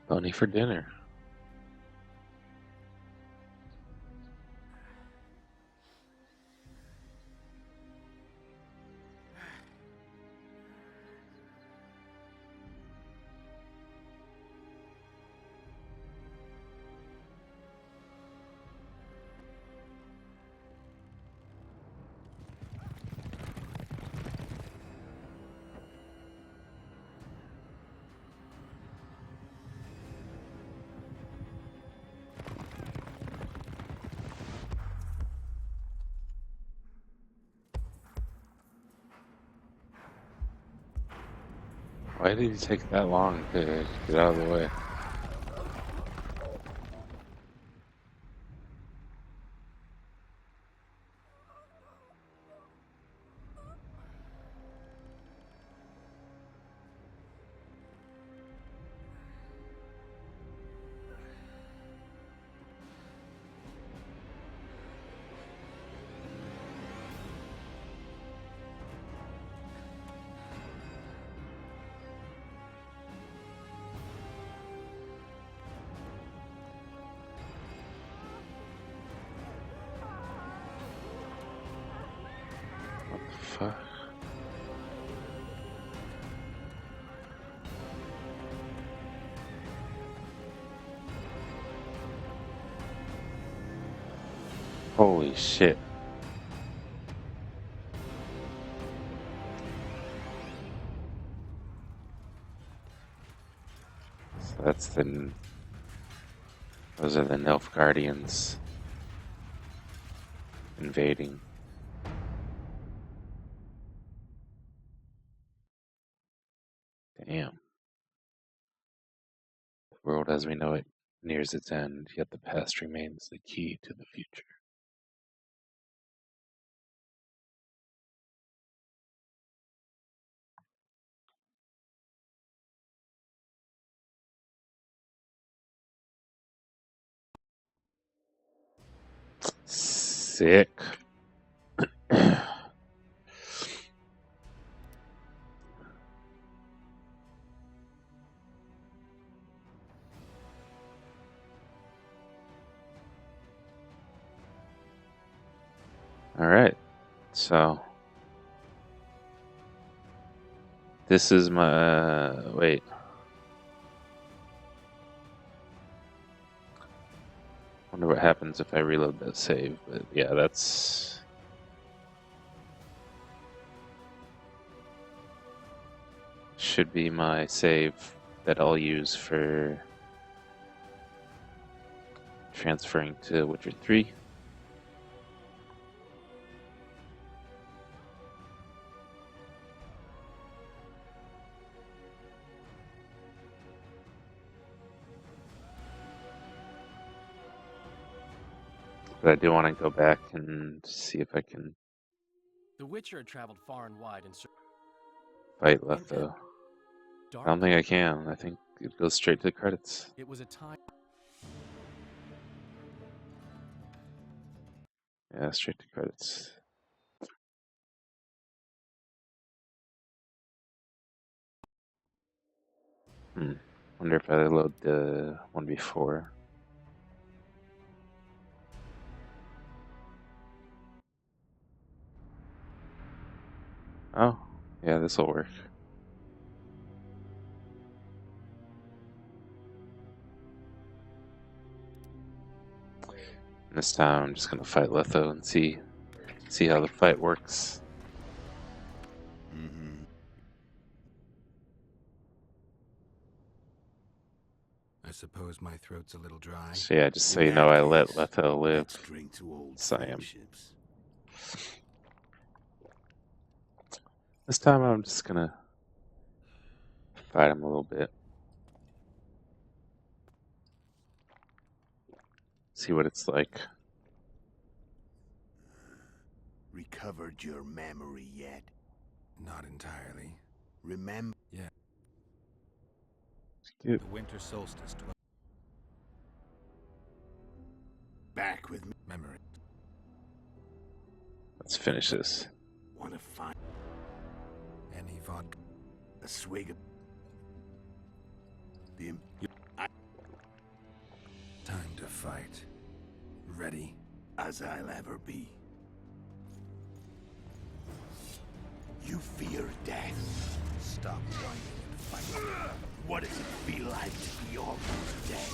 Bunny for dinner. Why did he take that long to get out of the way? What the fuck? Holy shit. So that's those are the Nilfgaardians invading. Damn. The world as we know it nears its end, yet the past remains the key to the future. Sick. Alright, so this is my wait. Wonder what happens if I reload that save, but yeah, that's should be my save that I'll use for transferring to Witcher 3. But I do want to go back and see if I can The Witcher had traveled far and wide in search fight Letho. I dark. don't think I can. I think it goes straight to the credits. It was a time. Yeah, straight to credits. Wonder if I load the one before. Oh, yeah, this will work. And this time I'm just gonna fight Letho and see how the fight works. I suppose my throat's a little dry. So yeah, just so In you know, that I let case, Letho live. Let's drink to old Siam. friendships. This time I'm just gonna fight him a little bit. See what it's like. Recovered your memory yet? Not entirely. Remember? Cute. The winter solstice, Back with me. memory. Let's finish this. Wanna find Any vodka. a swig of the Time to fight. Ready? as I'll ever be. You fear death. Stop whining and fight. What does it feel like to be almost dead?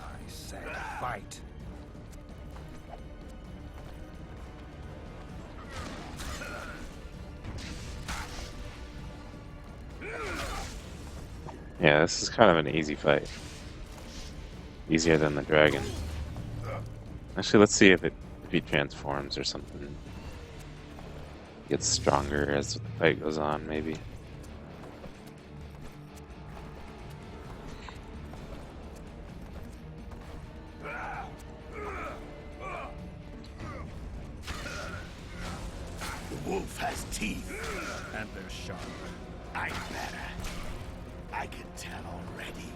I said fight. Yeah, this is kind of an easy fight. Easier than the dragon. Actually, let's see if he transforms or something. Gets stronger as the fight goes on, maybe. wolf has teeth. And they're sharp. I'm better. I can tell already.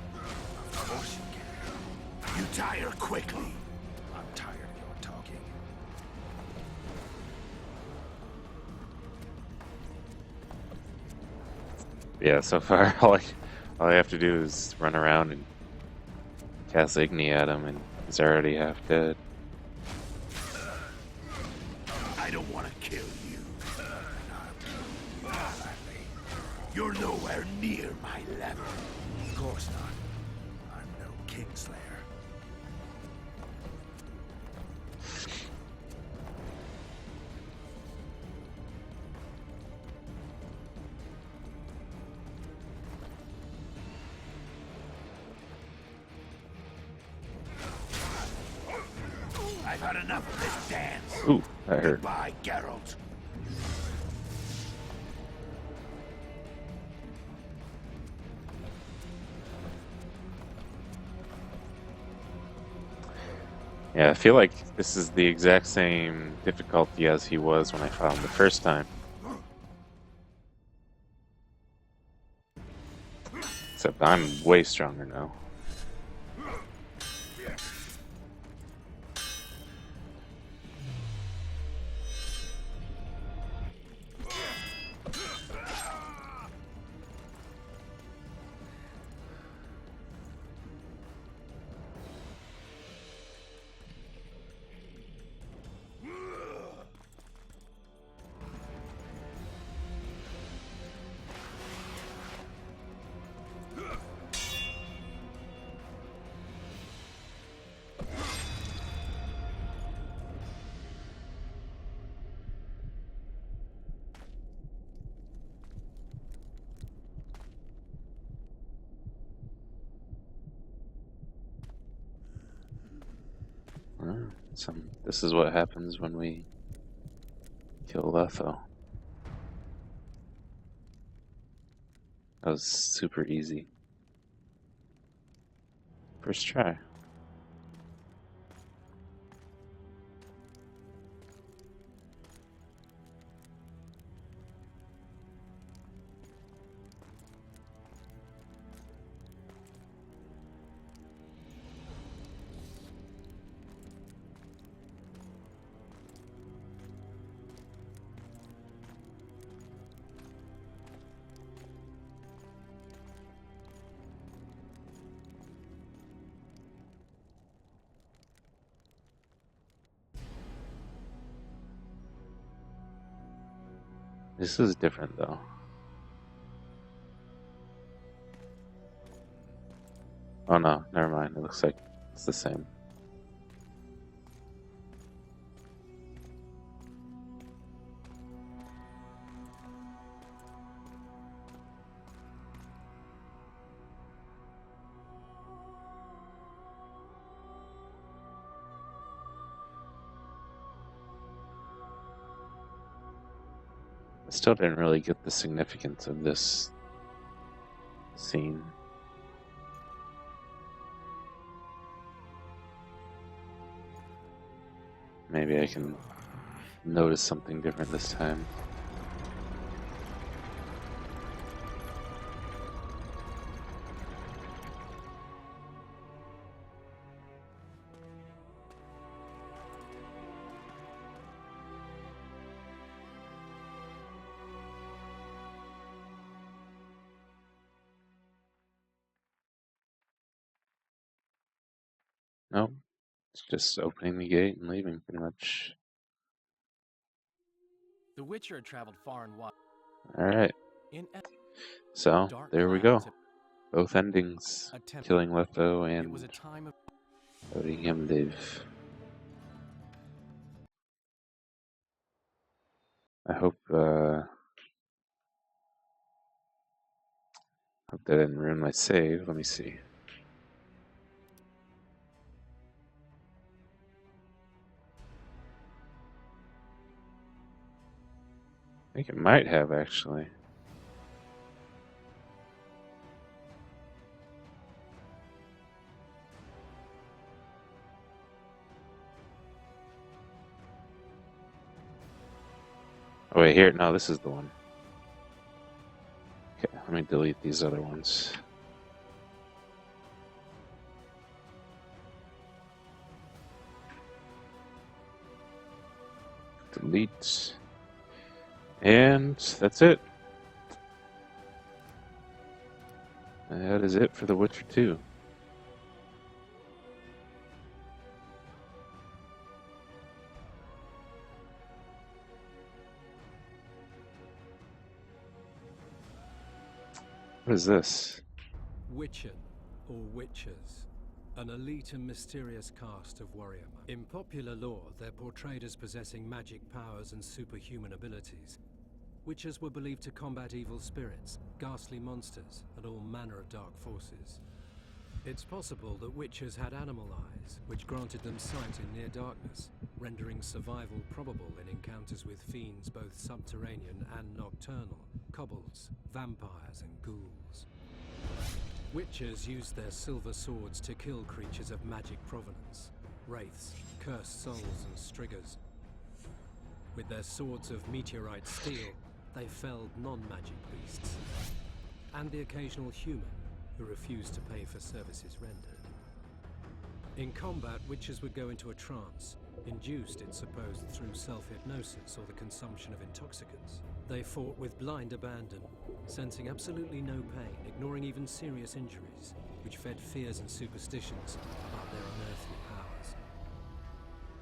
Of course you can. You tire quickly. I'm tired of your talking. Yeah, so far all I have to do is run around and cast Igni at him, and he's already half dead. I don't want to kill you. You're nowhere near my level. Of course not. I'm no Kingslayer. I've had enough of this dance. Ooh, that hurt. Goodbye, Geralt. Yeah, I feel like this is the exact same difficulty as he was when I fought him the first time. Except I'm way stronger now. This is what happens when we kill Letho. That was super easy. First try. This is different though. Oh no, never mind. It looks like it's the same. I still didn't really get the significance of this scene. Maybe I can notice something different this time. Nope. It's just opening the gate and leaving, pretty much. The Witcher had traveled far and wide. Alright, In so dark there we go. clouds, Both endings. a temple. Killing Letho It was a and time of letting him live. I hope that didn't ruin my save. Let me see. I think it might have actually. Oh wait, here. No, this is the one. Okay, let me delete these other ones. Delete. And that's it. That is it for The Witcher 2. What is this? Witchen, or Witchers, an elite and mysterious caste of warrior. In popular lore, they're portrayed as possessing magic powers and superhuman abilities. Witchers were believed to combat evil spirits, ghastly monsters, and all manner of dark forces. It's possible that Witchers had animal eyes, which granted them sight in near darkness, rendering survival probable in encounters with fiends both subterranean and nocturnal, kobolds, vampires, and ghouls. Witchers used their silver swords to kill creatures of magic provenance, wraiths, cursed souls, and striggers. With their swords of meteorite steel, they felled non-magic beasts, and the occasional human who refused to pay for services rendered. In combat, Witchers would go into a trance, induced, it's supposed, through self-hypnosis or the consumption of intoxicants. They fought with blind abandon, sensing absolutely no pain, ignoring even serious injuries, which fed fears and superstitions about their unearthly powers.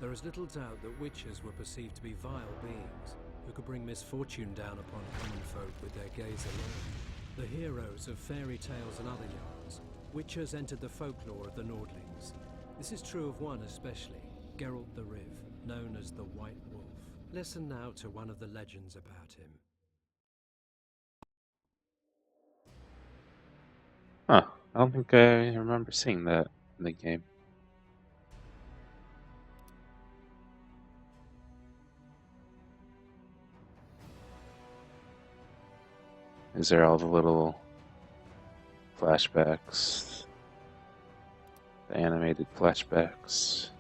There is little doubt that Witchers were perceived to be vile beings who could bring misfortune down upon common folk with their gaze alone. The heroes of fairy tales and other yarns, Witchers entered the folklore of the Nordlings. This is true of one especially, Geralt the Riv, known as the White Wolf. Listen now to one of the legends about him. Huh. I don't think I remember seeing that in the game. Is there all the little flashbacks? The animated flashbacks?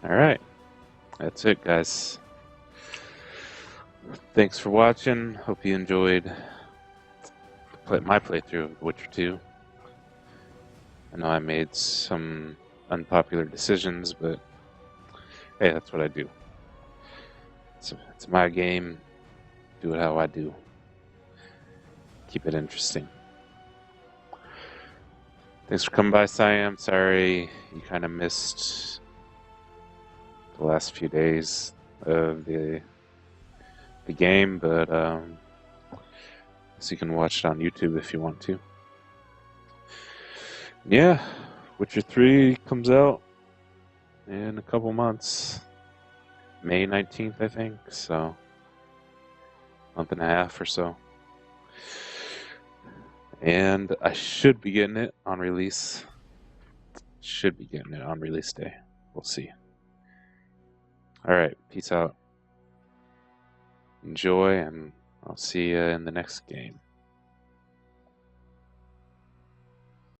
Alright. That's it, guys. Thanks for watching. Hope you enjoyed my playthrough of Witcher 2. I know I made some unpopular decisions, but hey, that's what I do. It's my game. Do it how I do. Keep it interesting. Thanks for coming by, Siam. Sorry you kind of missed the last few days of the game, but so you can watch it on YouTube if you want to. Yeah, Witcher 3 comes out in a couple months. May 19th, I think, so month and a half or so. And I should be getting it on release. Should be getting it on release day. We'll see. Alright, peace out. Enjoy, and I'll see you in the next game.